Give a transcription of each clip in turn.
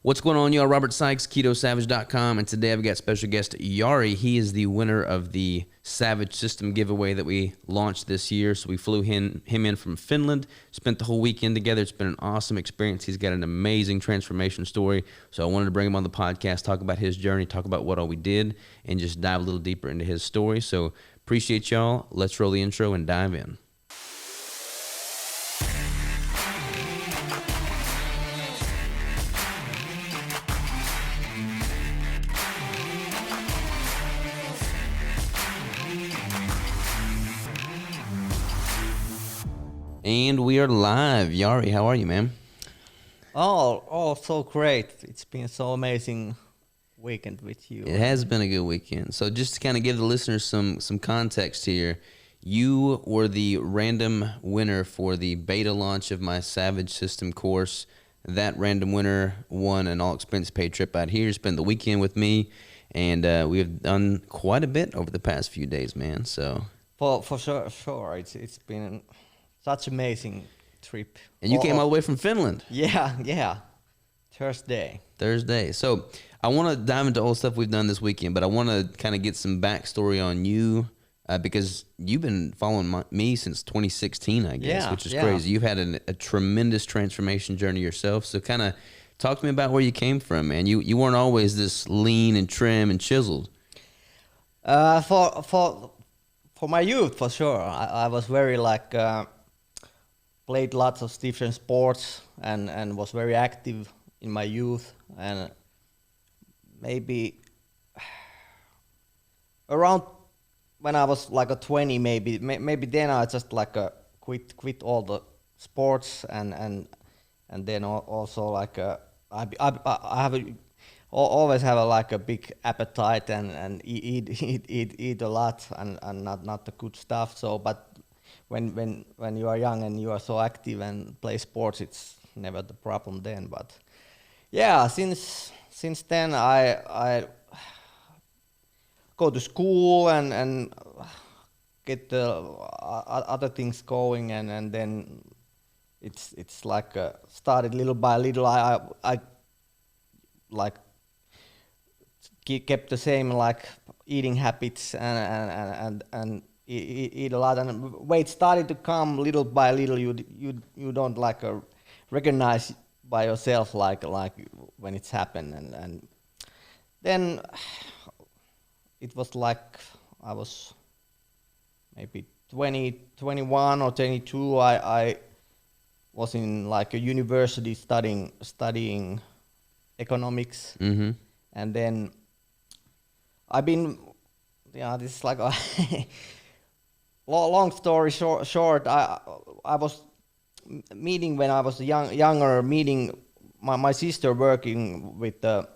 What's going on, y'all? Robert Sykes, KetoSavage.com, and today I've got special guest Jari. He is the winner of the Savage System giveaway that we launched this year. So we flew him in from Finland, spent the whole weekend together. It's been an awesome experience. He's got an amazing transformation story. So I wanted to bring him on the podcast, talk about his journey, talk about what all we did, and just dive a little deeper into his story. So appreciate y'all. Let's roll the intro and dive in. And we are live. Jari, how are you, man? Oh, so great. It's been so amazing weekend with you. It has been a good weekend. So just to kind of give the listeners some context here, you were the random winner for the beta launch of my Savage System course. That random winner won an all-expense-paid trip out here to spend the weekend with me, and we have done quite a bit over the past few days, man. So For sure. It's been such amazing trip. And you came all the way from Finland. Yeah. Thursday. So I want to dive into all the stuff we've done this weekend, but I want to kind of get some backstory on you because you've been following me since 2016, I guess, which is crazy. You've had a tremendous transformation journey yourself. So kind of talk to me about where you came from, man. You weren't always this lean and trim and chiseled. For my youth, for sure. I was very played lots of different sports and was very active in my youth, and maybe around when I was like a 20, maybe then I just quit all the sports and then also I always have a big appetite and eat a lot and not the good stuff. So but when you are young and you are so active and play sports, it's never the problem then. But yeah, since then I go to school and get the other things going, and then it's started little by little. I kept the same eating habits and eat a lot, and weight started to come little by little. You don't recognize by yourself when it's happened, and then it was I was maybe 20, 21 or 22. I was in a university studying economics, and then I've been this is a long story short. I was meeting when I was younger, meeting my sister working with a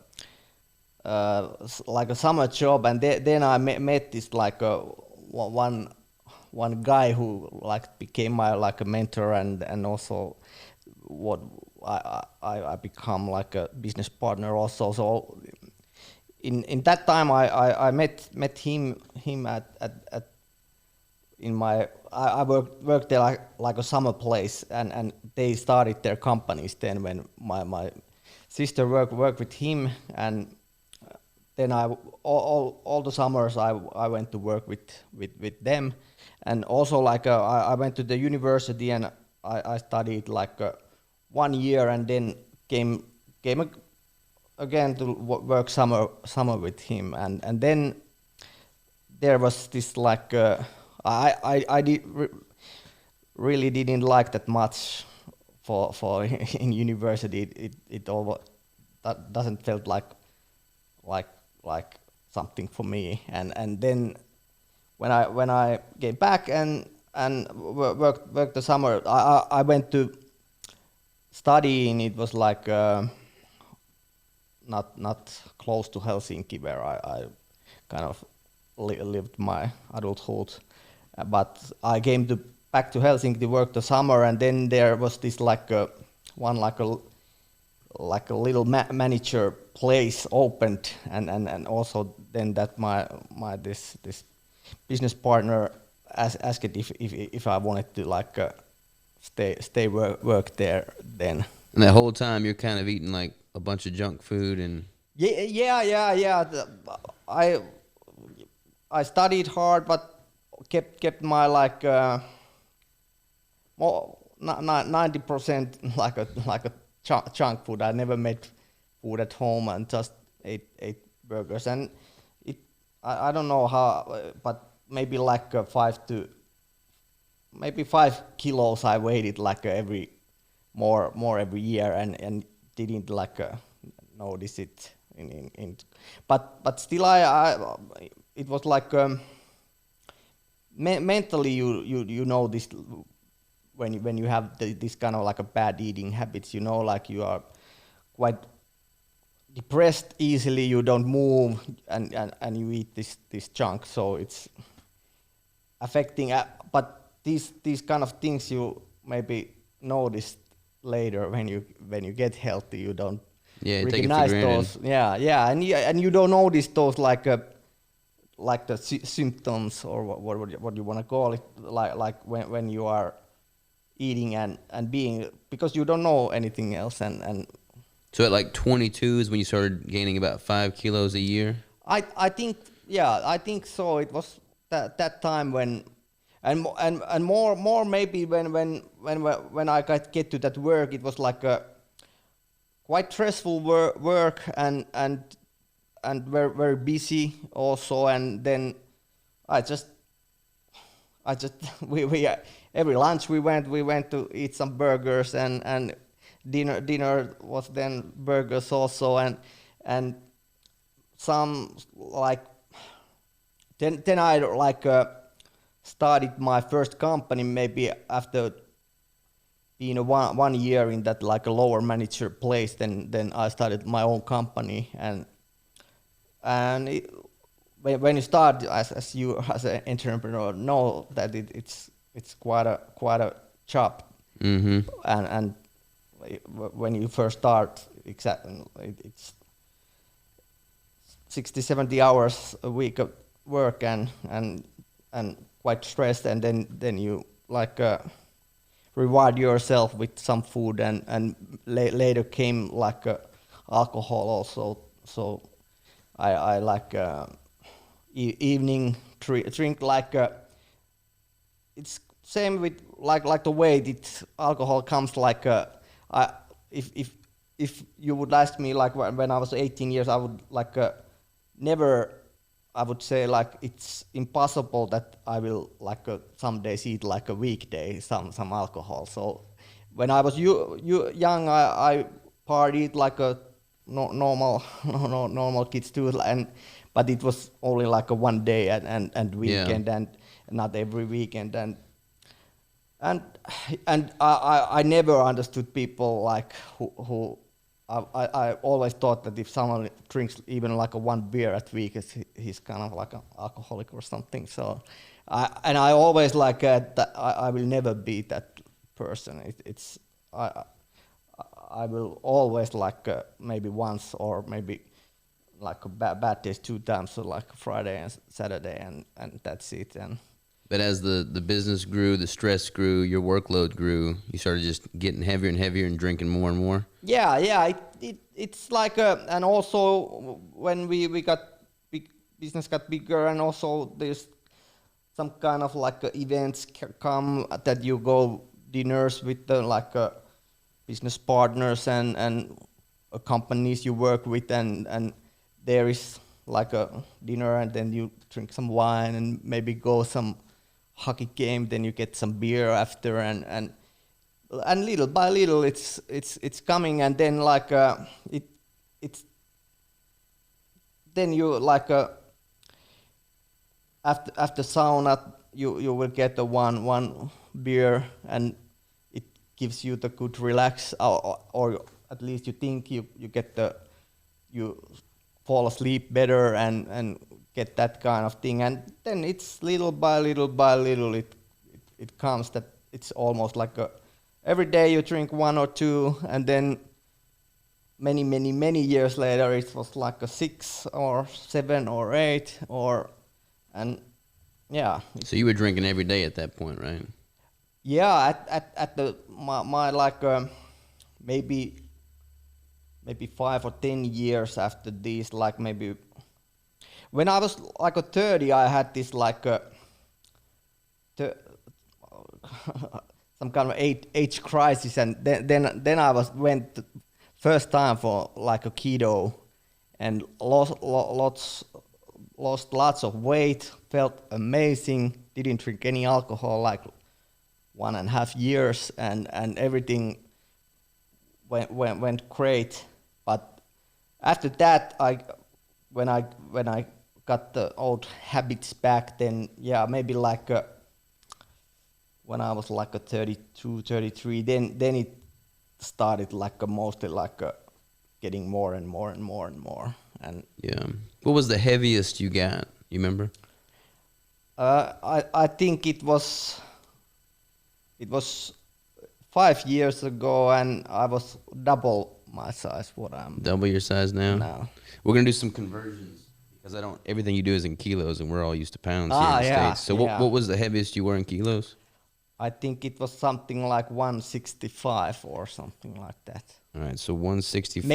summer job, and then I met this one guy who became my a mentor, and also what I become a business partner also. So in that time I met him at in my I worked there like a summer place, and they started their companies then when my sister worked with him, and then all the summers I went to work with them, and also I went to the university and I studied 1 year, and then came again to work summer with him, and then there was this I really didn't like that much for in university. It all that doesn't felt like something for me, and then when I came back and worked the summer, I went to studying. It was not close to Helsinki, where I kind of lived my adulthood, but I came back to Helsinki to work the summer, and then there was this a little manager place opened, and also then that my this business partner asked if I wanted to stay work there then. And that whole time you're kind of eating a bunch of junk food and Yeah. I I studied hard, but kept my like more 90% like a junk food. I never made food at home and just ate burgers. And it I don't know how, but maybe like 5 kilos I weighed it like every more every year and didn't like notice it in but still I it was like mentally you know this when you have this kind of like a bad eating habits, you know, like you are quite depressed easily, you don't move and you eat this junk, so it's affecting but these kind of things you maybe notice later when you get healthy, you don't yeah, take it for recognize granted. those. Yeah, and you don't notice those like the symptoms or what you want to call it, like when you are eating and being, because you don't know anything else. And So at like 22 is when you started gaining about 5 kilos a year. I think, yeah, I think so. It was that time when and more maybe when I get to that work, it was like a quite stressful work and very busy also. And then I just we every lunch we went to eat some burgers, and dinner was then burgers also, and some like then I like started my first company maybe after being a one year in that like a lower manager place. Then I started my own company. And when you start as you as an entrepreneur know that it's quite a job. Mm-hmm. And when you first start, it's 60-70 hours a week of work and quite stressed. And then you like reward yourself with some food, and later came like alcohol also. So I like evening drink like it's same with like the way that alcohol comes like I if you would ask me like when I was 18 years, I would like never, I would say like it's impossible that I will like some days eat like a weekday some alcohol. So when I was young, I partied like a normal kids too, and but it was only like a one day and Yeah. weekend, and not every weekend. And I never understood people like who I always thought that if someone drinks even like a one beer at week, he's kind of like an alcoholic or something. So I always like that I will never be that person. It's I will always like maybe once or maybe like a bad days 2 times, so like Friday and Saturday, and that's it. And But as the business grew, the stress grew, your workload grew, you started just getting heavier and heavier and drinking more and more. yeah, it's like and also when we got business got bigger, and also there's some kind of like events come that you go dinners with the like business partners and companies you work with, and there is like a dinner, and then you drink some wine and maybe go some hockey game, then you get some beer after, and little by little it's coming. And then like it's then you like after sauna you will get the one beer, and it gives you the good relax, or at least you think you get you fall asleep better and get that kind of thing. And then it's little by little it comes that it's almost like every day you drink one or two, and then many years later it was like a 6 or 7 or 8 or and yeah. So you were drinking every day at that point, right? Yeah, at the my like maybe maybe 5 or 10 years after this, like maybe when I was like a 30, I had this like a th- some kind of age crisis, and then I went first time for like a keto, and lost lots of weight, felt amazing, didn't drink any alcohol like 1.5 years, and everything went great. But after that, when I got the old habits back, then yeah, maybe like when I was like a 32, 33, then it started like mostly like getting more and more and more and more. And Yeah. What was the heaviest you got? You remember? I think it was 5 years ago, and I was double my size what I'm Double your size now? now. We're gonna do some conversions because I don't. Everything you do is in kilos, and we're all used to pounds here in the Yeah, States. So yeah. what was the heaviest you were in kilos? I think it was something like 165 or something like that. All right, so 165.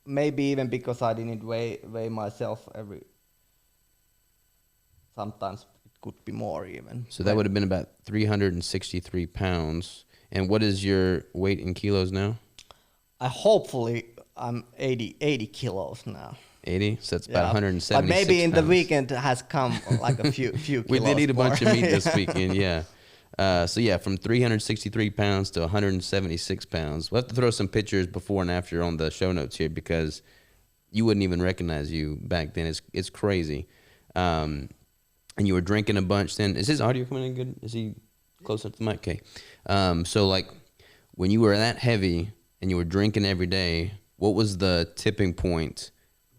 Maybe even because I didn't weigh myself every. Sometimes it could be more even. So that would have been about 363 pounds. And what is your weight in kilos now? I'm 80 kilos now. 80. So that's about 176 But maybe in the pounds. weekend has come like a few kilos. We did eat a more. bunch of meat this weekend, yeah. So yeah, from 363 pounds to 176 pounds. We'll have to throw some pictures before and after on the show notes here because you wouldn't even recognize you back then. It's crazy. And you were drinking a bunch then. Is his audio coming in good? Is he close up to the mic? Okay. So like when you were that heavy and you were drinking every day, what was the tipping point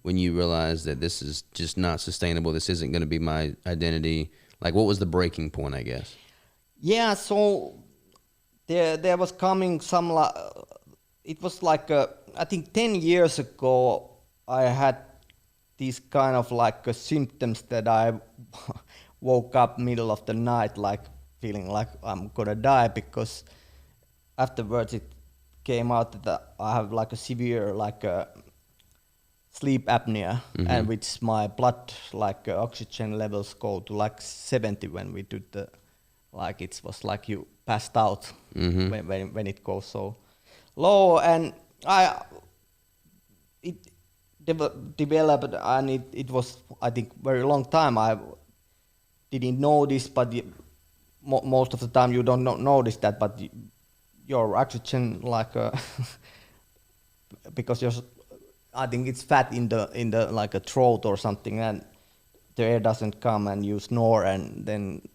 when you realized that this is just not sustainable? This isn't going to be my identity. Like what was the breaking point, I guess? Yeah, so there was coming some. It was like I think 10 years ago I had these kind of like symptoms that I woke up middle of the night like feeling like I'm gonna die, because afterwards it came out that I have like a severe like sleep apnea, and which my blood like oxygen levels go to like 70 when we did the like it was like you passed out when it goes so low, and it developed, and it was I think very long time I didn't know this, but most of the time you don't notice that, but your oxygen like because I think it's fat in the like a throat or something, and the air doesn't come and you snore, and then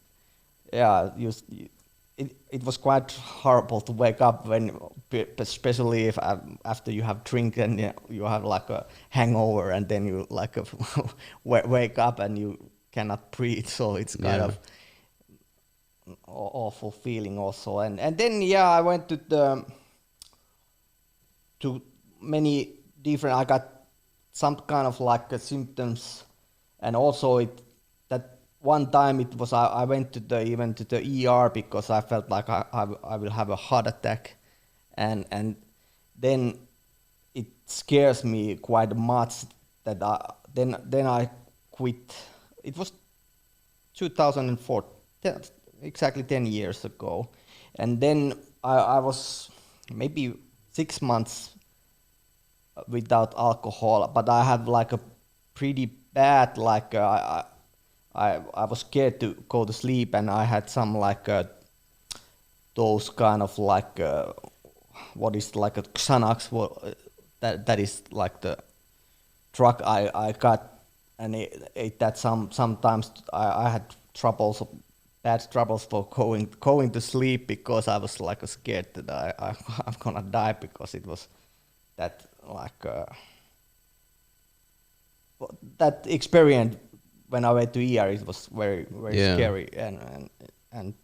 yeah, it was quite horrible to wake up when, especially if after you have drink and you have like a hangover, and then you like wake up and you cannot breathe. So it's kind of awful feeling also. And then I went to many different. I got some kind of like symptoms, and also that one time it was I went to the ER because I felt like I will have a heart attack, and then it scares me quite much that then I quit. It was 2004, exactly 10 years ago, and then I was maybe 6 months without alcohol, but I had like a pretty bad like I was scared to go to sleep, and I had some like those kind of like what is like a Xanax, that is like the drug I got, and ate that sometimes I had bad troubles for going to sleep because I was like scared that I'm gonna die, because it was that like that experience when I went to ER. It was very scary, and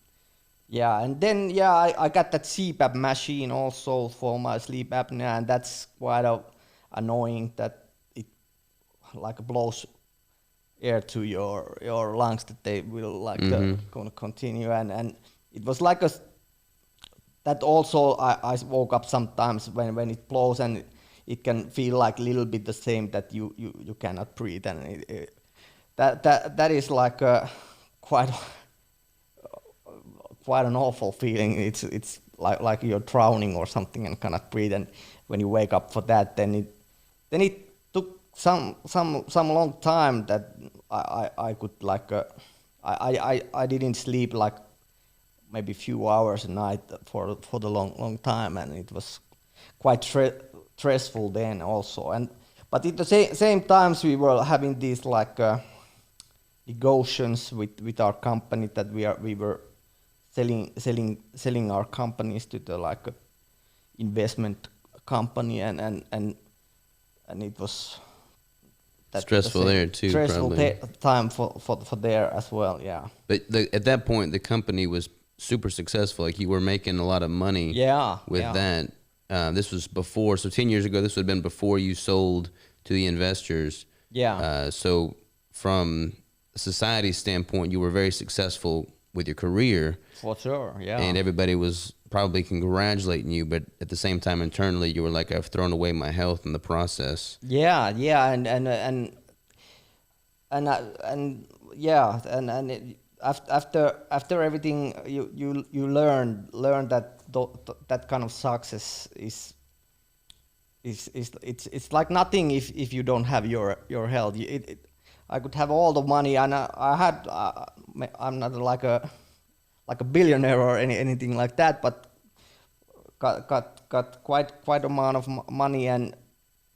yeah, and then I got that CPAP machine also for my sleep apnea, and that's quite annoying that it like blows air to your lungs, that they will like gonna continue, and it was like that also I woke up sometimes when it blows, and it can feel like a little bit the same that you cannot breathe, and that is like quite quite an awful feeling. It's like you're drowning or something and cannot breathe, and when you wake up for that, then it took some long time that I could like I didn't sleep like maybe few hours a night for the long time, and it was quite stressful then also. And but at the same times we were having these like negotiations with our company that we were selling our companies to the like investment company, and it was stressful there too. Stressful probably. time for there as well. Yeah. But at that point, the company was super successful. Like you were making a lot of money. Yeah. With that, this was before. So 10 years ago, this would have been before you sold to the investors. Yeah. So from a society standpoint, you were very successful with your career. For sure. Yeah. And everybody was probably congratulating you, but at the same time, internally, you were like, I've thrown away my health in the process. Yeah. Yeah. And yeah, and after everything you learn that that kind of success is it's like nothing if you don't have your health. I could have all the money, and I had I'm not like a billionaire or anything like that, but got quite amount of money, and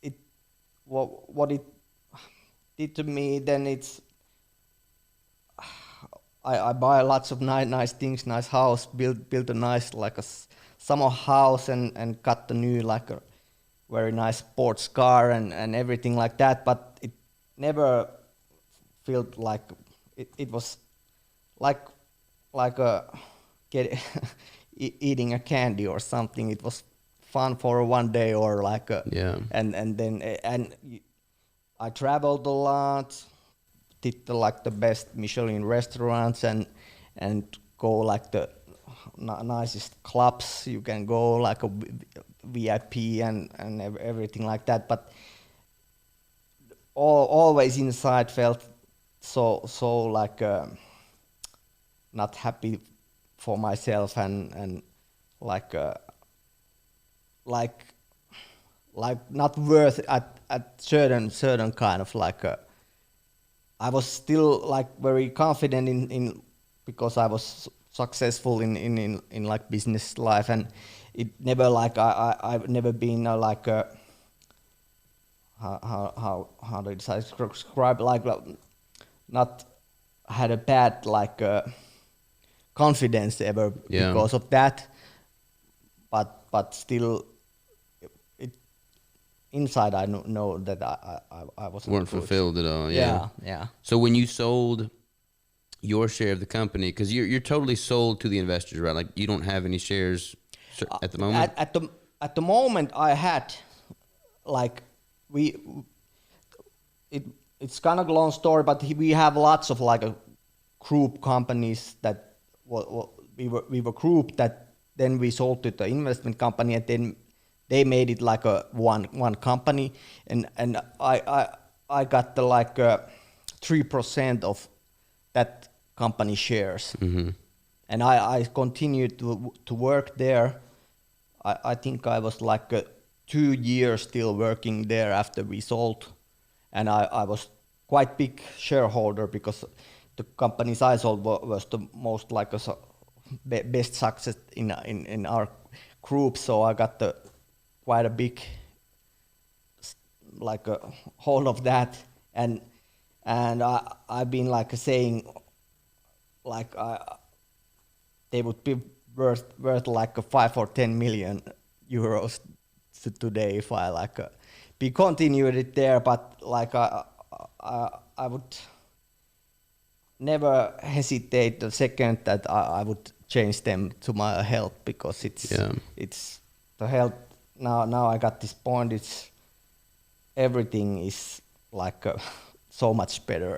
it what it did to me then it's I buy lots of nice things, nice house, built a nice like a summer house, and got the new like a very nice sports car and everything like that, but it never felt like it was like a eating a candy or something. It was fun for one day or like a, Yeah. and then I traveled a lot, did the best Michelin restaurants, and go like the nicest clubs you can go, like a VIP and everything like that. But always inside felt so like not happy for myself, and like not worth at certain kind of like I was still like very confident in because I was successful in like business life, and it never like I've never been like how did I describe like not had a bad like confidence ever because of that, but still it inside I know that I wasn't weren't good. fulfilled at all. Yeah. So when you sold your share of the company, because you're totally sold to the investors, right? Like you don't have any shares at the moment. At the moment I had like it's kind of a long story, but we have lots of like a group companies that we were grouped that then we sold to the investment company, and then they made it like a one company, and I got the like 3% of that company shares, and I continued to work there. I think I was like 2 years still working there after we sold, and I was quite big shareholder because the companies I sold was the most like a best success in our group, so I got quite a big like a hold of that, and I've been like saying like they would be worth like a 5 or 10 million euros today if I like be continued it there, but like I would never hesitate the second that I would change them to my health, because it's the health now I got this point, it's everything is like so much better,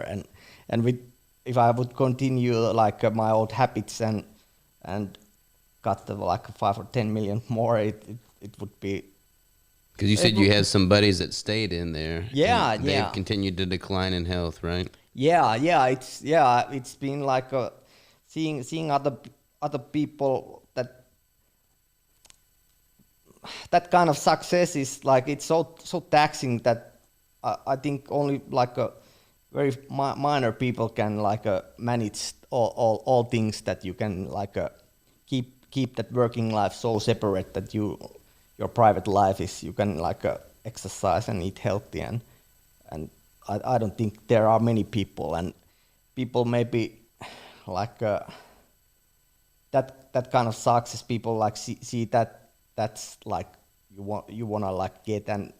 and with if I would continue like my old habits and got the like 5 or 10 million more, it would be Because you said you had some buddies that stayed in there. Yeah, and they've yeah. continued to decline in health, right? It's been like seeing other people that kind of success is like it's so taxing that I think only like a very minor people can like manage all things that you can like keep that working life so separate that your private life is you can like exercise and eat healthy and I don't think there are many people and people maybe like that kind of success people like see that's like you wanna like get and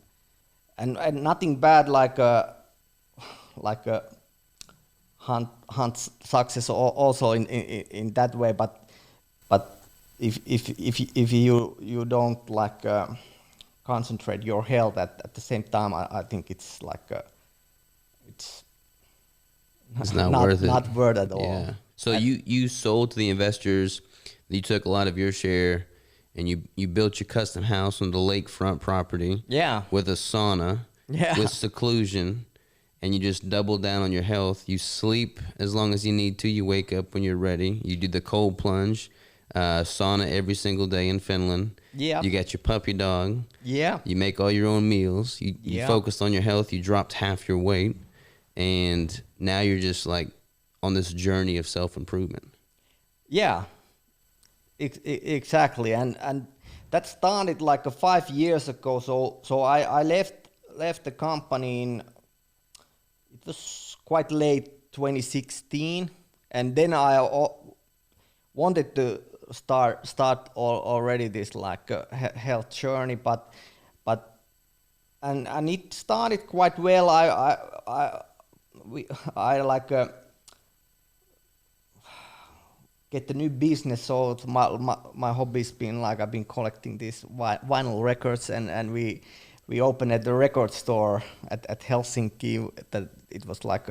nothing bad like a hunt success also in that way but if you don't like concentrate your health at the same time I think it's like it's It's not worth it. not worth at all. Yeah. So you sold to the investors. You took a lot of your share, and you built your custom house on the lakefront property. Yeah. With a sauna. Yeah. With seclusion, and you just double down on your health. You sleep as long as you need to. You wake up when you're ready. You do the cold plunge, sauna every single day in Finland. Yeah. You got your puppy dog. Yeah. You make all your own meals. You focused on your health. You dropped half your weight, and now you're just like on this journey of self-improvement. Yeah, exactly, and that started like 5 years ago. So I left the company in it was quite late 2016, and then I wanted to start already this like health journey, but and it started quite well. I like get the new business. So my hobby's been like I've been collecting these vinyl records, and we opened at the record store at Helsinki. That it was like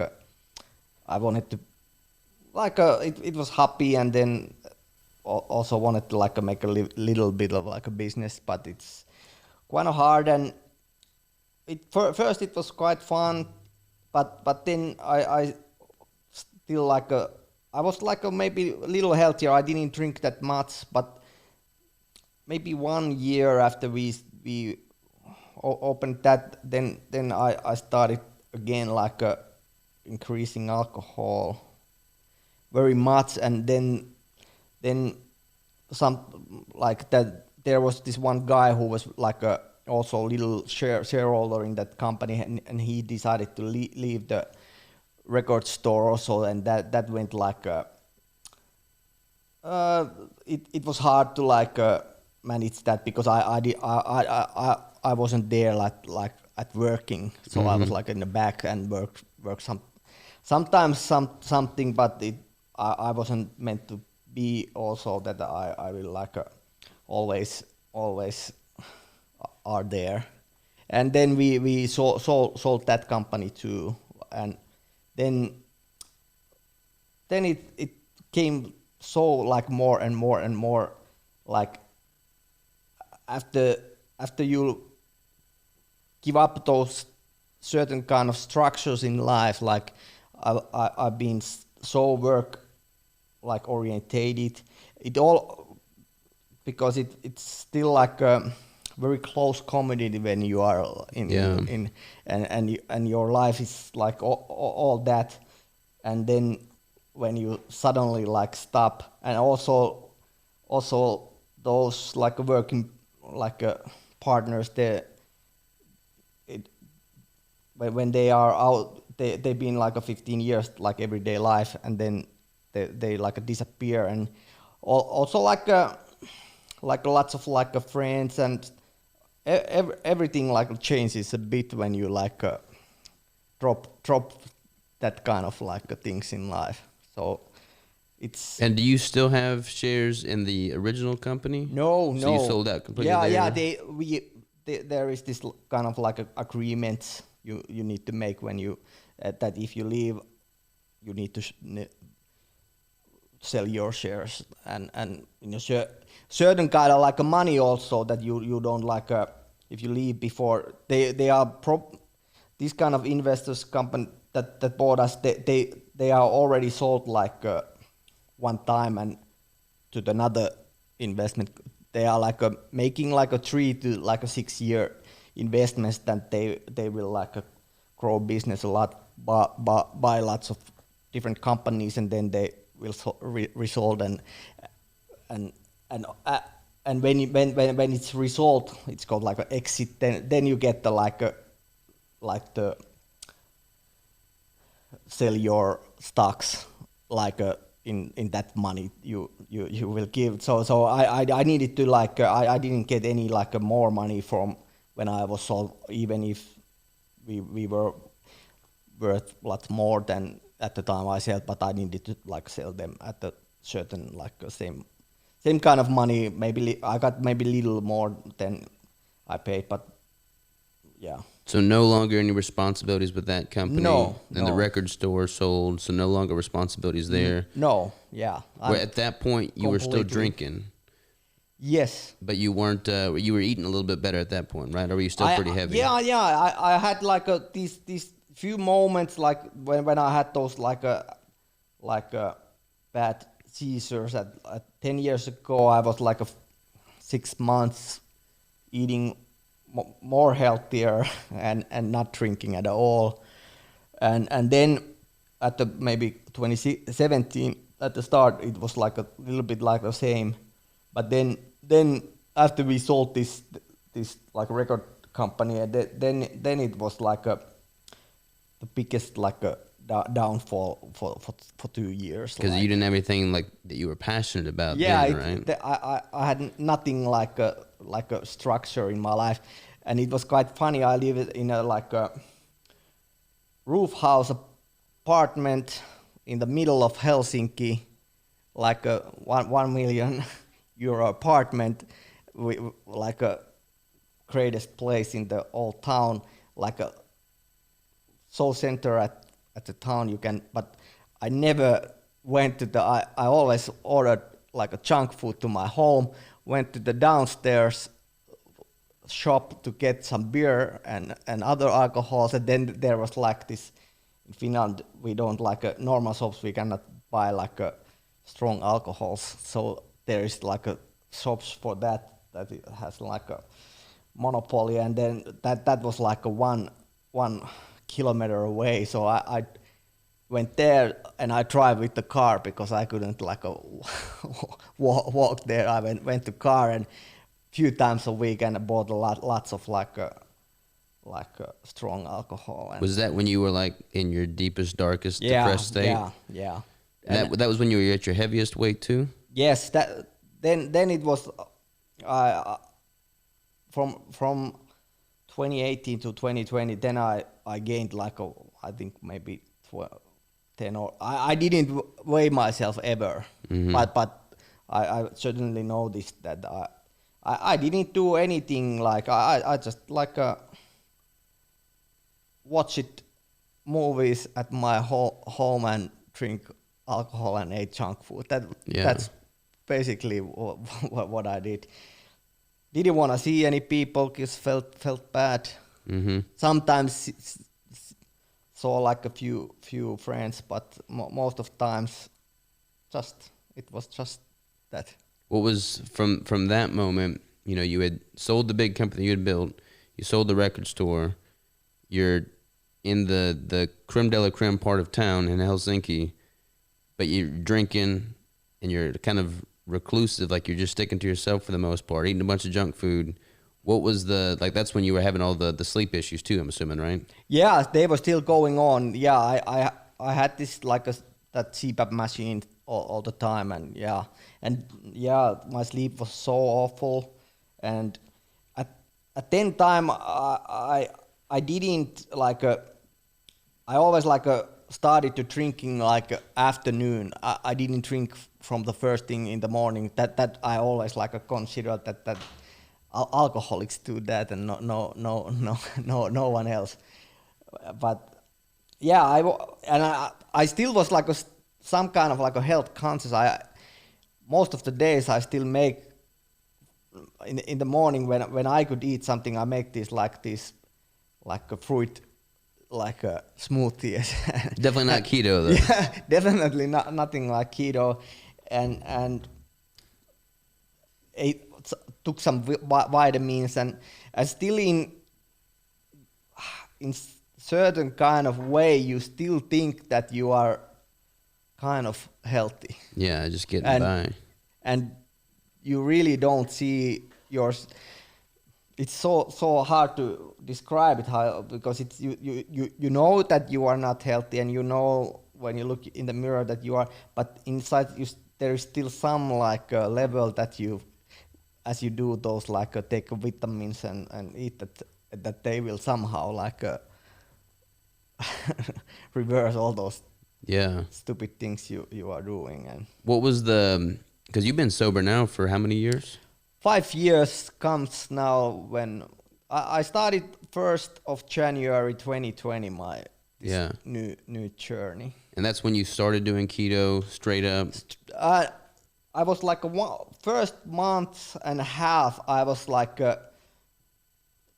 I wanted to like it was happy, and then also wanted to like make a little bit of like a business, but it's kind of hard. And first it was quite fun, but then I still like I was like maybe a little healthier. I didn't drink that much, but maybe 1 year after we opened that, then I started again like increasing alcohol very much, and then some like that. There was this one guy who was like also a little shareholder in that company, and he decided to leave the record store also, and that went like it was hard to like manage that because I wasn't there like at working, so I was like in the back and work sometimes something, but I wasn't meant to be also that I will like always are there. And then we sold that company too, and then it came so like more and more like after you give up those certain kind of structures in life, like I've been so work like orientated. It all because it's still like a very close community when you are in and your life is like all that, and then when you suddenly like stop, and also those like working like partners there, when they are out, they've been like a 15 years like everyday life, and then they like disappear, and also like lots of like friends, and everything like changes a bit when you like drop that kind of like things in life. So it's. And do you still have shares in the original company? No. So you sold out completely? Yeah. There is this kind of like agreement you need to make when you that if you leave, you need to sell your shares, and certain kind of like money also that you don't like if you leave before they are these kind of investors company that bought us, they are already sold like one time and to another investment. They are like making like a 3 to like a 6 year investments that they will like grow business a lot, buy lots of different companies, and then they will resold and when it's resold, it's called like an exit. Then you get the like the sell your stocks like in that money you will give. So I needed to like I didn't get any like more money from when I was sold, even if we were worth a lot more than at the time I sold, but I needed to like sell them at a certain like same kind of money. Maybe I got maybe little more than I paid, but yeah. So no longer any responsibilities with that company. No, and the record store sold, so no longer responsibilities there. No, yeah. Where at that point you were still drinking. Yes. But you weren't. You were eating a little bit better at that point, right? Or were you still pretty heavy? Yeah. I had like these few moments like when I had those like bad seizures at 10 years ago. I was like 6 months eating more healthier and not drinking at all, and then at the maybe 2017 at the start it was like a little bit like the same, but then after we sold this like record company, and then it was like the biggest like a downfall for 2 years, because like, you didn't have anything like that you were passionate about. yeah, then, right? I had nothing like a structure in my life, and it was quite funny. I lived in a like a roof house apartment in the middle of Helsinki, like a 1 million euro apartment, like a greatest place in the old town, like a so center at the town you can. But I never went to I always ordered like a junk food to my home, went to the downstairs shop to get some beer and other alcohols, and then there was like this, in Finland we don't like a normal shops, we cannot buy like a strong alcohols, so there is like a shops for that it has like a monopoly, and then that was like a one kilometer away, so I went there and I drive with the car because I couldn't like walk there. I went to car and few times a week and bought lots of like strong alcohol. And was that when you were like in your deepest, darkest, depressed state? Yeah. And that was when you were at your heaviest weight too? Yes, then it was from 2018 to 2020. Then I gained like I think maybe 10 or I didn't weigh myself ever, but I certainly noticed that I didn't do anything like I just like watch it movies at my home and drink alcohol and ate junk food. That's basically what I did. Didn't want to see any people because felt bad. Sometimes saw like a few friends, but most of times it was just that. What was from that moment? You know, you had sold the big company you had built. You sold the record store. You're in the creme de la creme part of town in Helsinki, but you're drinking and you're kind of reclusive, like you're just sticking to yourself for the most part, eating a bunch of junk food. What was that's when you were having all the sleep issues too, I'm assuming, right? Yeah, they were still going on. Yeah, I had this that CPAP machine all the time, and my sleep was so awful, and at then time I didn't I always started to drinking afternoon. I didn't drink from the first thing in the morning. That I always considered that alcoholics do that, and no one else. But yeah, I still was some kind of a health conscious. Most of the days I still make in the morning when I could eat something, I make this like a fruit, like a smoothie. Definitely not keto though. Yeah, definitely nothing like keto, and ate, took some vitamins, and still in certain kind of way you still think that you are kind of healthy, Yeah, just getting and by. and you really don't see yours. It's so hard to describe it, how, because it's you know that you are not healthy, and you know when you look in the mirror that you are, but inside you there is still some like level that you, as you do those like take vitamins and eat that they will somehow like reverse all those Yeah. stupid things you are doing. And What was because you've been sober now for how many years? 5 years comes now when I started 1st of January 2020 my this Yeah. new journey. And that's when you started doing keto straight up. I was like first month and a half I was like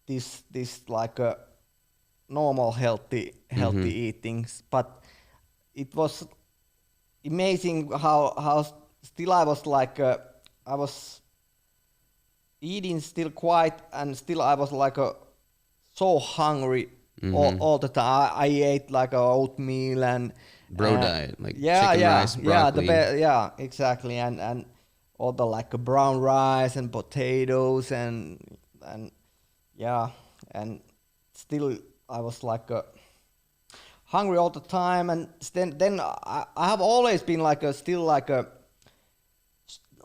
this like normal healthy eatings, but it was amazing how still I was like I was eating still quite, and still I was like so hungry all the time. I ate like a oatmeal and Bro diet, like yeah, chicken, yeah, rice, yeah, broccoli. yeah, exactly, and all the like brown rice and potatoes and yeah, and still I was like hungry all the time, and then I have always been like still like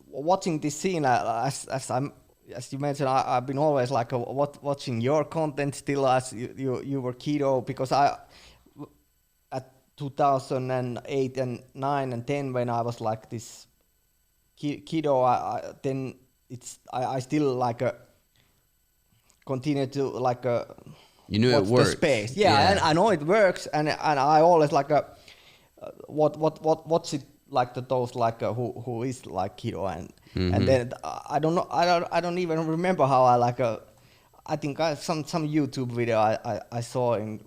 watching this scene as you mentioned, I've been always like watching your content still as you were keto, because I at 2008 and 9 and 10 when I was like this keto, then I still like continue to like You knew it watch the worked. space. Yeah, and I know it works, and I always like what's it like those like who is like keto, and then I don't know, I don't even remember how I like I think some YouTube video I saw in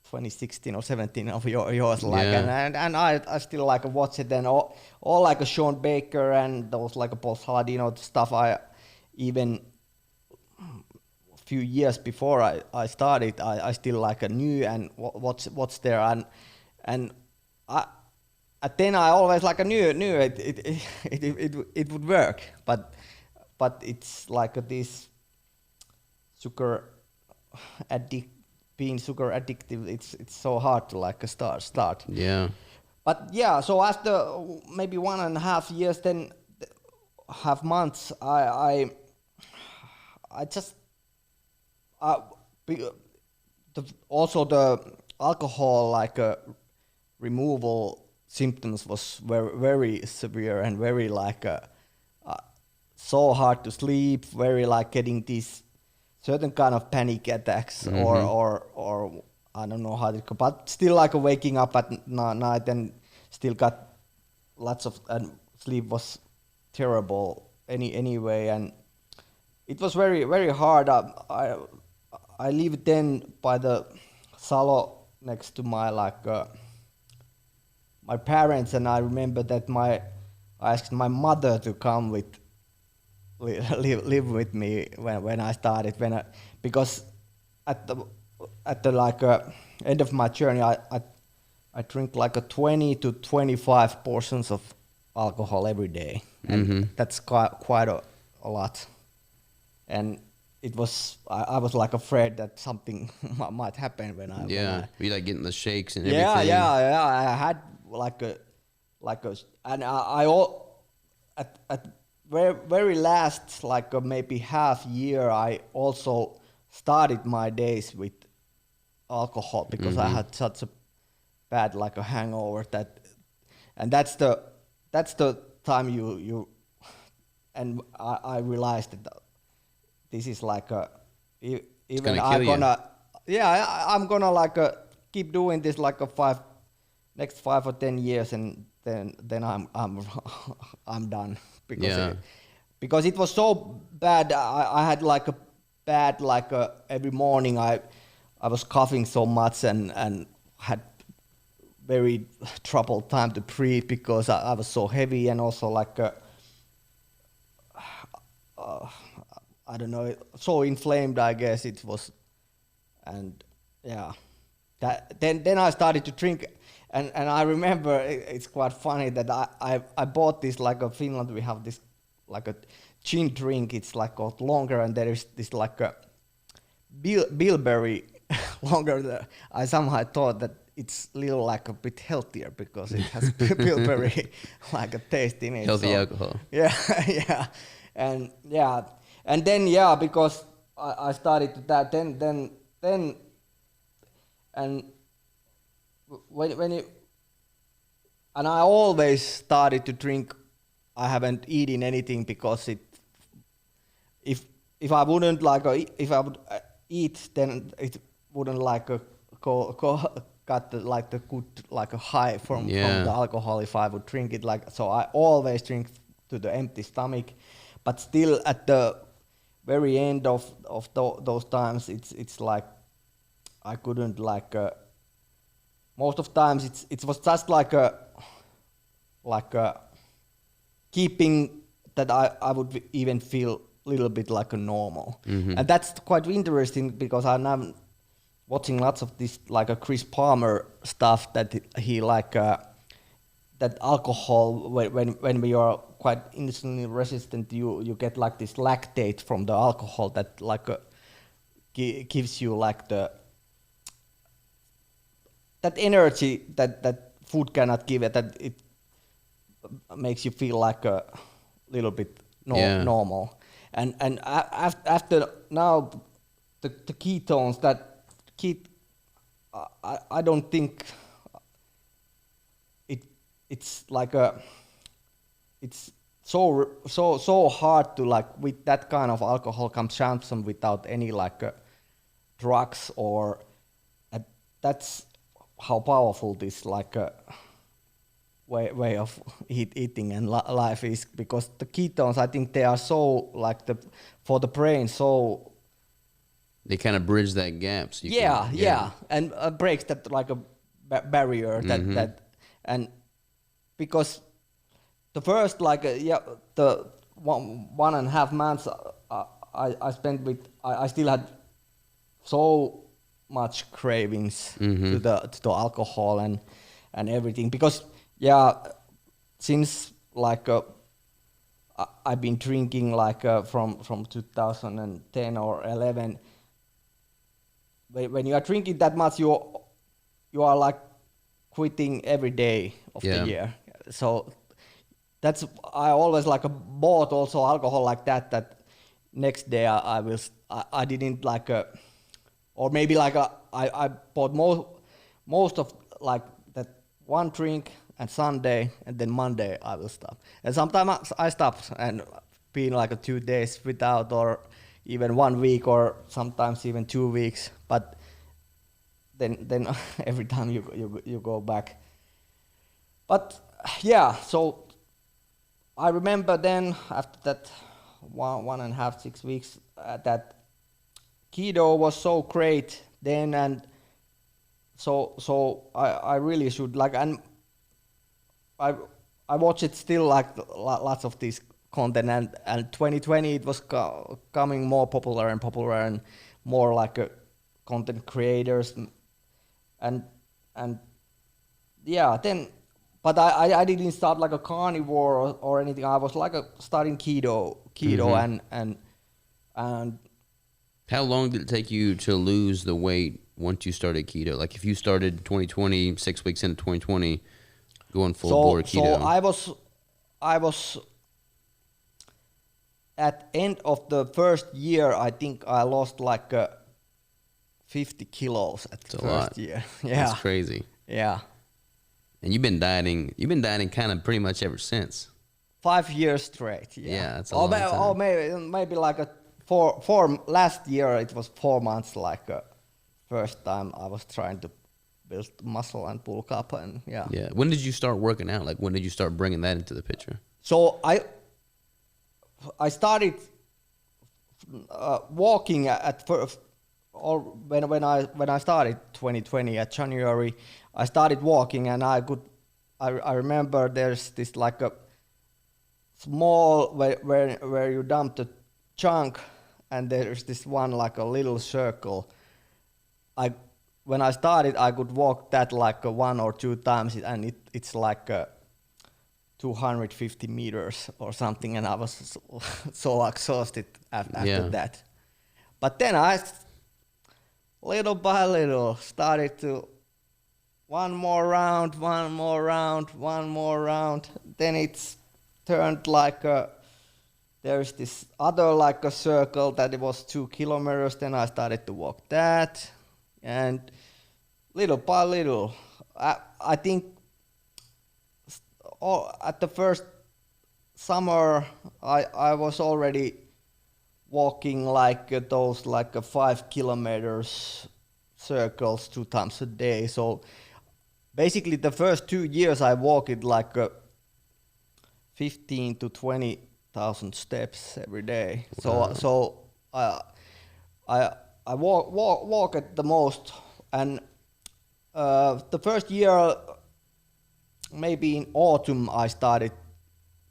2016 or 17 of yours like, Yeah. and I still like watch it, and all like a Sean Baker and those like a Paul Saladino stuff. I even a few years before I started, I still like knew and what's there, and I. Then I always like knew it would work, but it's like this sugar addict, being sugar addictive. It's so hard to like start. Yeah. But yeah, so after maybe 1.5 years, then half months, I just be- also the alcohol like removal symptoms was very severe and very like so hard to sleep, very like getting these certain kind of panic attacks, or I don't know how to go, but still like waking up at night and still got lots of, and sleep was terrible anyway, and it was very hard. I lived then by the Salo next to my like my parents, and I remember that I asked my mother to come live with me when I started, because at the like end of my journey I drink like 20 to 25 portions of alcohol every day, and that's quite a lot, and it was I was like afraid that something might happen when I You like getting the shakes and yeah, everything. yeah. I had like a, and I all at very last like maybe half year, I also started my days with alcohol because I had such a bad like a hangover and that's the time you and I realized that this is like even gonna I'm kill you. gonna I'm gonna like keep doing this like next 5 or 10 years, and then I'm I'm done, because Yeah. because it was so bad. I had like a bad every morning I was coughing so much and had very troubled time to breathe because I was so heavy, and also I don't know, so inflamed, I guess it was. And yeah, that then I started to drink, and I remember it's quite funny that I bought this, like a Finland we have this like a gin drink, it's like called longer, and there is this like a bilberry longer there. I somehow thought that it's little like a bit healthier because it has bilberry like a taste in it. Healthy alcohol. Yeah, yeah, and then because I started to that then and when you, and I always started to drink. I haven't eaten anything because if I wouldn't if I would eat, then it wouldn't got the good like a high from the alcohol if I would drink it, like. So I always drink to the empty stomach, but still at the very end of those times it's like I couldn't most of times it was just like a keeping that I would even feel a little bit like a normal. And that's quite interesting because I'm now watching lots of this like a Chris Palmer stuff that he that alcohol when we are quite insulin resistant, you get like this lactate from the alcohol that gives you like that energy that food cannot give it, that it makes you feel like a little bit normal. And after now the ketones that I don't think it's like it's so hard to like with that kind of alcohol consumption without any drugs or that's how powerful this way of eating and life is, because the ketones, I think they are so for the brain, so they kind of bridge that gap. So and breaks that like a barrier that and because the first the 1.5 months I spent with I still had so much cravings to the alcohol and everything, because since I've been drinking from 2010 or 11. When you are drinking that much, you are like quitting every day of the year. So that's I always bought also alcohol like that next day I didn't or maybe I bought most of that one drink and Sunday, and then Monday I will stop. And sometimes I stopped and been 2 days without, or even 1 week, or sometimes even 2 weeks. But then every time you go back. But so I remember then after that 1.5, 6 weeks that keto was so great then, and so I really should and I watch it still lots of this content, and 2020 it was coming more popular and more content creators and then, but I didn't start a carnivore or anything. I was starting keto and how long did it take you to lose the weight once you started keto? Like if you started 2020, 6 weeks into 2020, going full bore keto. So I was at end of the first year, I think I lost 50 kilos at the first year. Yeah. That's crazy. Yeah. And you've been dieting kind of pretty much ever since. 5 years straight. Yeah, that's a long time. Or maybe four last year it was 4 months first time I was trying to build muscle and bulk up, and when did you start working out? When did you start bringing that into the picture? So I started walking at first, or when I started 2020 at January, I started walking, and I remember there's this like a small where you dump the chunk, and there's this one like a little circle. When I started, I could walk that like one or two times, and it's like 250 meters or something, and I was so exhausted after that. But then little by little, started to one more round. Then it's turned like there's this other like a circle that it was 2 kilometers. Then I started to walk that, and little by little, I think at the first summer I was already walking like those like 5 kilometers circles 2 times a day. So basically the first 2 years I walked like 15 to 20,000 steps every day. Wow. So I walk at the most, and the first year, maybe in autumn, I started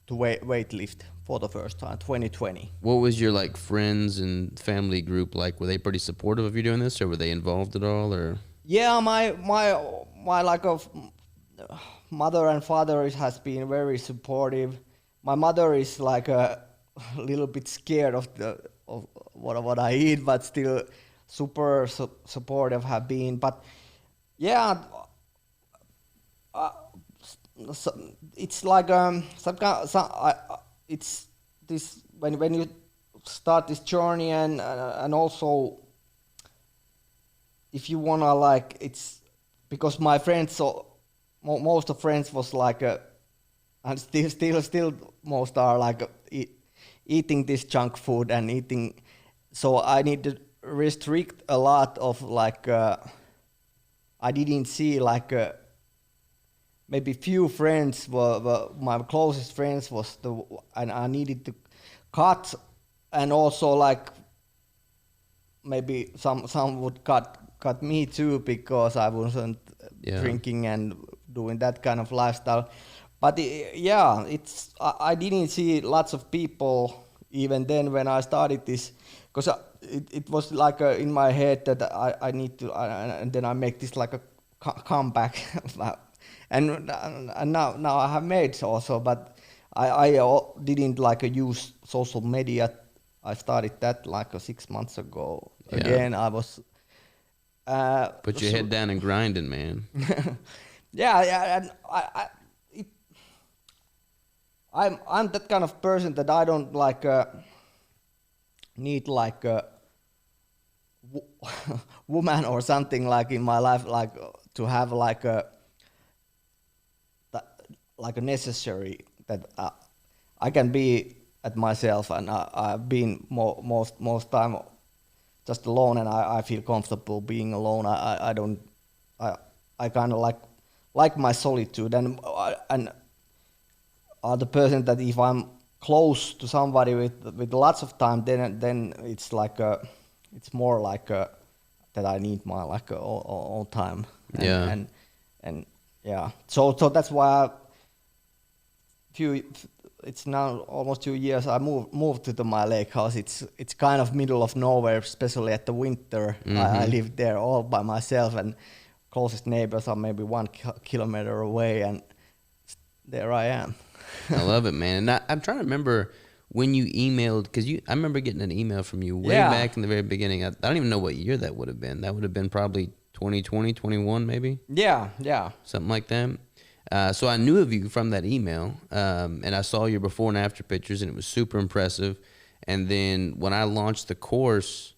to weightlift for the first time, 2020. What was your like friends and family group like? Were they pretty supportive of you doing this, or were they involved at all, or? Yeah, my like mother and father has been very supportive. My mother is like a little bit scared of what I eat, but still super supportive have been. But yeah, so it's like it's this when you start this journey, and also if you wanna like, it's because my friends, so most of friends was like and still most are like eating this junk food and eating, so I need to restrict a lot of like I didn't see like maybe few friends were my closest friends was and I needed to cut, and also like maybe some would cut me too, because I wasn't drinking and doing that kind of lifestyle. But yeah, I didn't see lots of people even then when I started this, because it was like in my head that I need to, and then I make this like a comeback. and now I have made also, but I didn't like use social media. I started that like 6 months ago. Yeah. Again, I was Put your head down and grinding, man. yeah, and I'm that kind of person that I don't like need like a woman or something like in my life, like to have like a necessary that I can be at myself, and I've been most time just alone, and I feel comfortable being alone. I kind of like my solitude, and are the person that if I'm close to somebody with lots of time, then it's like it's more like that I need my like all time. And yeah, so that's why it's now almost 2 years I moved to my lake house. It's kind of middle of nowhere, especially at the winter. I live there all by myself, and closest neighbors are maybe 1 kilometer away, and there I am. I love it, man. And I'm trying to remember when you emailed, because I remember getting an email from you way back in the very beginning. I don't even know what year that would have been. That would have been probably 2020, 21 maybe? Yeah. Something like that. So I knew of you from that email, and I saw your before and after pictures, and it was super impressive. And then when I launched the course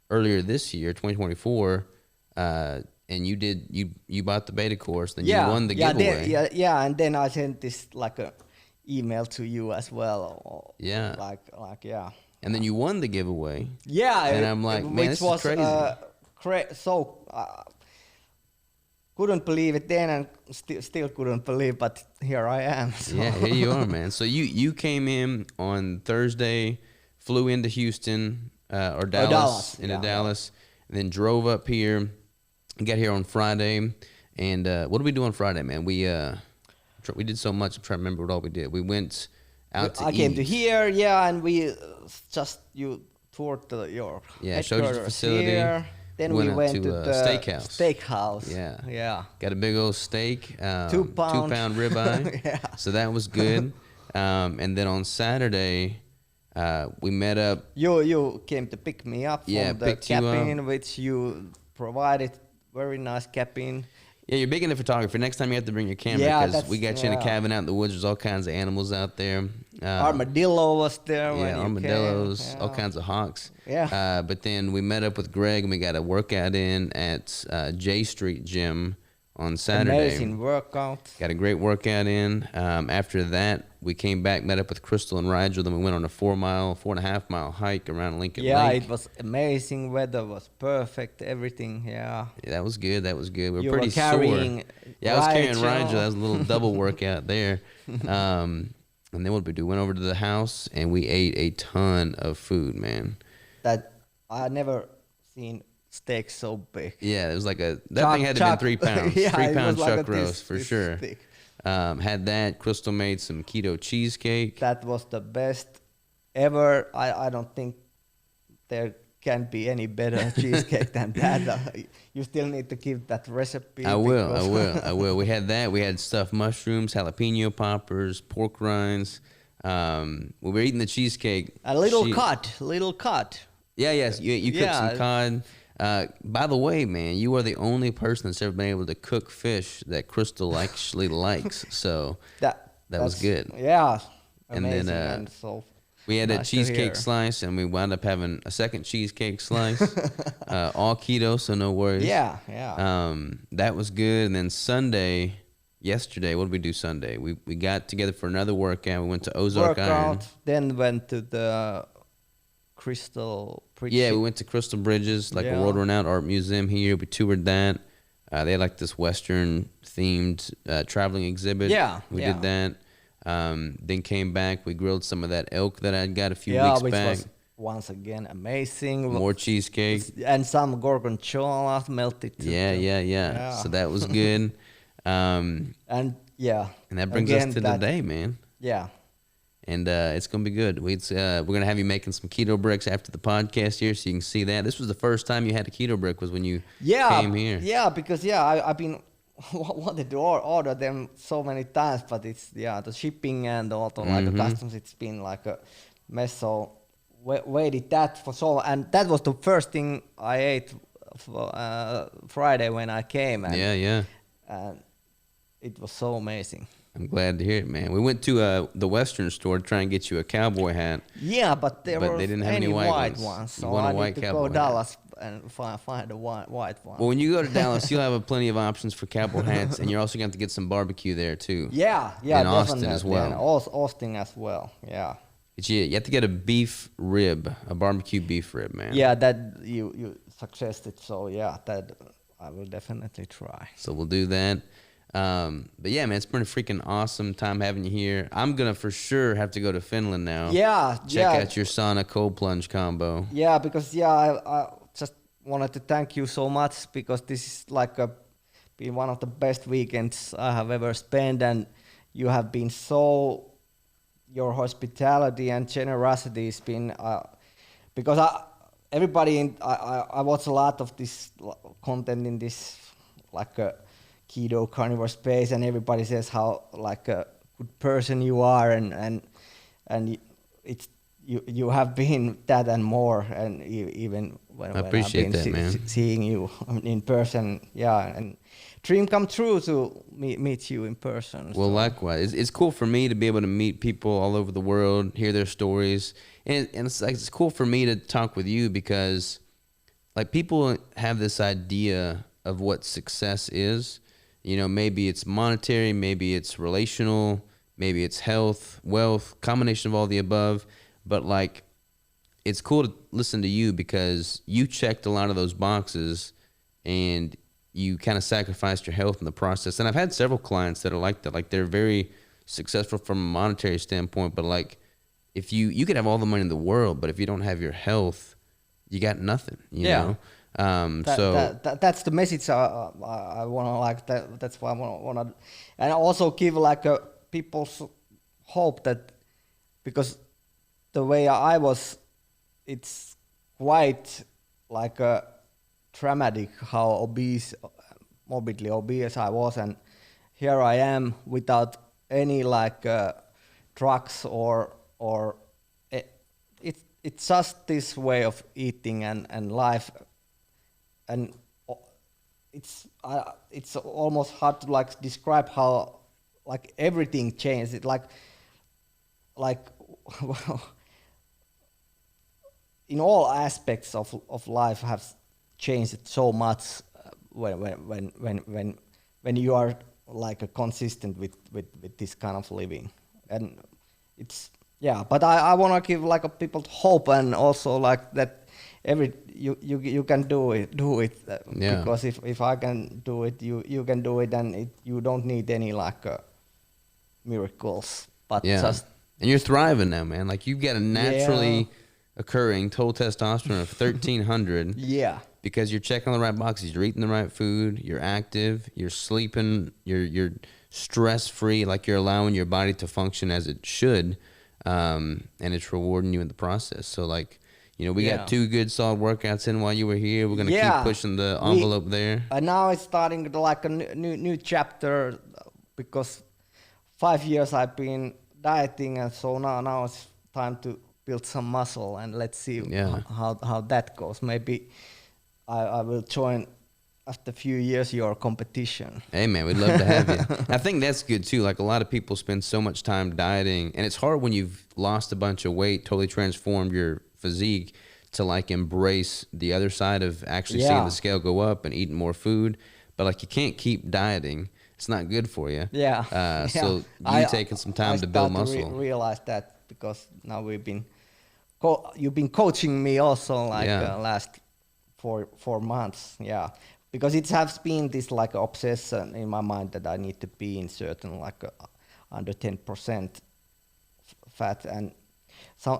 earlier this year, 2024, and you bought the beta course, then you won the giveaway. And then I sent this like a email to you as well. And then you won the giveaway. Yeah, and I'm like, man, this is crazy. couldn't believe it then, and still couldn't believe, but here I am. So. Yeah, here you are, man. So you came in on Thursday, flew into Houston or Dallas, into Dallas, and then drove up here. Got here on Friday, and what did we do on Friday, man? We did so much. I'm trying to remember what all we did. We went out to eat. I came to here, and we you toured your showed you the facility. Here. Then we went to the steakhouse. Yeah. Got a big old steak, 2 pound, 2 pound ribeye. Yeah. So that was good. And then on Saturday, we met up. You came to pick me up from the cabin, which you provided. Very nice cabin. Yeah, you're big into photography. Next time you have to bring your camera because we got you in a cabin out in the woods. There's all kinds of animals out there. Armadillo was there. Yeah, armadillos, all kinds of hawks. Yeah. But then we met up with Greg and we got a workout in at J Street Gym on Saturday. Amazing workout. Got a great workout in. After that, we came back, met up with Crystal and Rigel. Then we went on a 4.5 mile hike around Lincoln Lake. Yeah, it was amazing. Weather was perfect. Everything. Yeah. That was good. We were you pretty were carrying sore. Yeah, I was carrying Rigel. Rigel. That was a little double workout there. And then what did we do? Went over to the house and we ate a ton of food, man. That I never seen steak so big. Yeah, it was like thing had to have been 3 pounds. Yeah, 3 pound like chuck roast for sure. Had that. Crystal made some keto cheesecake. That was the best ever. I don't think there can be any better cheesecake than that. You still need to give that recipe. I will. We had that. We had stuffed mushrooms, jalapeno poppers, pork rinds. We were eating the cheesecake. A little cut. Yeah, yes. You cooked some cod. By the way, man, you are the only person that's ever been able to cook fish that Crystal actually likes. So that was good. Yeah. Amazing. And then we had a cheesecake slice, and we wound up having a second cheesecake slice. All keto, so no worries. Yeah. That was good. And then yesterday, what did we do Sunday? We got together for another workout. We went to Ozark Iron. Then went to the Crystal Bridges. Yeah, we went to Crystal Bridges, a world-renowned art museum here. We toured that. They had like this Western-themed traveling exhibit. We did that. Then came back. We grilled some of that elk that I got a few weeks back. Was once again amazing. More cheesecake and some gorgonzola melted. Yeah. So that was good. And that brings us to today, man. Yeah. And it's gonna be good. We're gonna have you making some keto bricks after the podcast here, so you can see that. This was the first time you had a keto brick was when you came here. Yeah, because I've been wanted to order them so many times, but it's the shipping and also like the customs. It's been like a mess. So waited that for so, and that was the first thing I ate Friday when I came. And, and it was so amazing. I'm glad to hear it, man. We went to the Western store to try and get you a cowboy hat. Yeah, but they didn't have any white ones. So I need to go to Dallas and find a white one. Well, when you go to Dallas, you'll have plenty of options for cowboy hats, and you're also going to have to get some barbecue there, too. Yeah, in Austin as well. And Austin as well, yeah. You have to get a barbecue beef rib, man. Yeah, that you suggested, so that I will definitely try. So we'll do that. But yeah, man, it's been a freaking awesome time having you here. I'm gonna for sure have to go to Finland now. Check out your sauna cold plunge combo. Yeah, because I just wanted to thank you so much because this is like been one of the best weekends I have ever spent, and you have been your hospitality and generosity has been because I watch a lot of this content in this like keto carnivore space, and everybody says how like a good person you are, and it's you have been that and more, and even when I've been seeing you in person, and dream come true to meet you in person. Well, likewise, it's cool for me to be able to meet people all over the world, hear their stories, and it's cool for me to talk with you because like people have this idea of what success is. You know, maybe it's monetary, maybe it's relational, maybe it's health, wealth, combination of all the above. But like, it's cool to listen to you because you checked a lot of those boxes and you kind of sacrificed your health in the process. And I've had several clients that are like that. Like they're very successful from a monetary standpoint, but like if you could have all the money in the world, but if you don't have your health, you got nothing, you know? That's the message I want to like. That's why I want to, and also give like a people's hope that because the way I was, it's quite like a dramatic how morbidly obese I was, and here I am without any like drugs or it's just this way of eating and life, and it's almost hard to like describe how like everything changed. It like well, in all aspects of life have changed so much when you are like consistent with this kind of living, and it's but I want to give like a people hope, and also like that you can do it because if I can do it, you can do it, and you don't need any like miracles, but just. And you're thriving now, man. Like you've got a naturally occurring total testosterone of 1,300. Yeah. Because you're checking the right boxes, you're eating the right food, you're active, you're sleeping, you're stress free, like you're allowing your body to function as it should, and it's rewarding you in the process. So like, you know, we got 2 good solid workouts in while you were here. We're gonna keep pushing the envelope there. And now it's starting like a new chapter because 5 years I've been dieting, and so now it's time to build some muscle, and let's see how that goes. Maybe I will join after a few years your competition. Hey man, we'd love to have you. I think that's good too. Like a lot of people spend so much time dieting, and it's hard when you've lost a bunch of weight, totally transformed your physique, to like embrace the other side of actually seeing the scale go up and eating more food. But like you can't keep dieting. It's not good for you. So you taking some time to build muscle. I realize that because now you've been coaching me also like last 4 months. Yeah, because it has been this like obsession in my mind that I need to be in certain like under 10% fat, and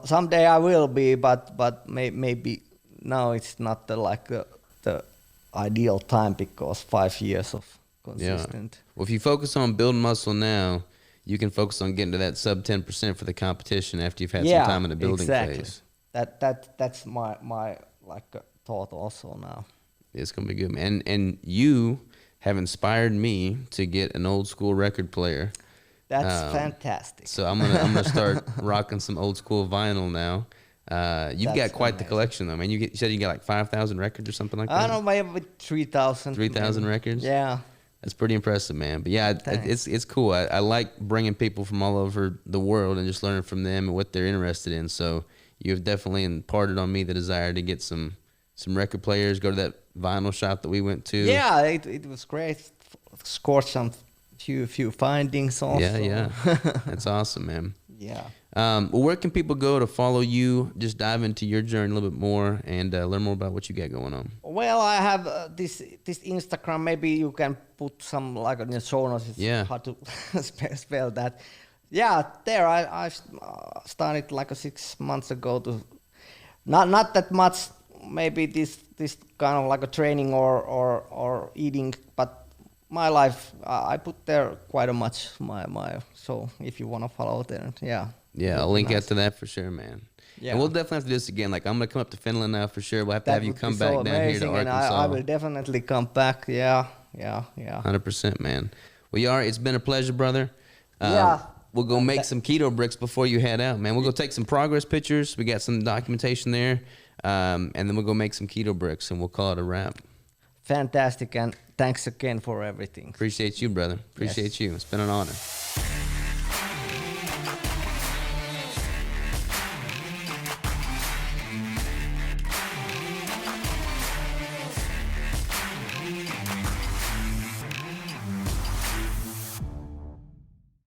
someday I will be, but maybe now it's not the ideal time because 5 years of consistent. Well, if you focus on building muscle now, you can focus on getting to that sub 10% for the competition after you've had some time in the building phase. That's my like thought also now. It's gonna be good, man. And you have inspired me to get an old school record player. That's fantastic. So I'm gonna start rocking some old school vinyl now. You've got quite the collection though, man. You said you got like 5,000 records or something like that. I don't know, maybe 3,000. 3,000 records. Yeah. That's pretty impressive, man. But yeah, it's cool. I like bringing people from all over the world and just learning from them and what they're interested in. So you've definitely imparted on me the desire to get some record players, go to that vinyl shop that we went to. Yeah, it was great. Scored some few findings also. Yeah. That's awesome, man. Yeah. Well, where can people go to follow you, just dive into your journey a little bit more and learn more about what you got going on? Well, I have this Instagram. Maybe you can put some like in the show notes. It's hard to spell that. Yeah, there I started like 6 months ago to not that much. Maybe this kind of like a training or eating, but my life I put there quite a much my. So if you want to follow there, I'll link out to that for sure, man. Yeah, and we'll definitely have to do this again. Like I'm gonna come up to Finland now for sure. We'll have to have you come back down here to Arkansas. I will definitely come back. Yeah. 100%, man. Well, Jari, it's been a pleasure, brother. We'll go make some keto bricks before you head out, man. We'll go take some progress pictures. We got some documentation there, and then we'll go make some keto bricks, and we'll call it a wrap. Fantastic, and thanks again for everything. Appreciate you, brother. Appreciate you. It's been an honor.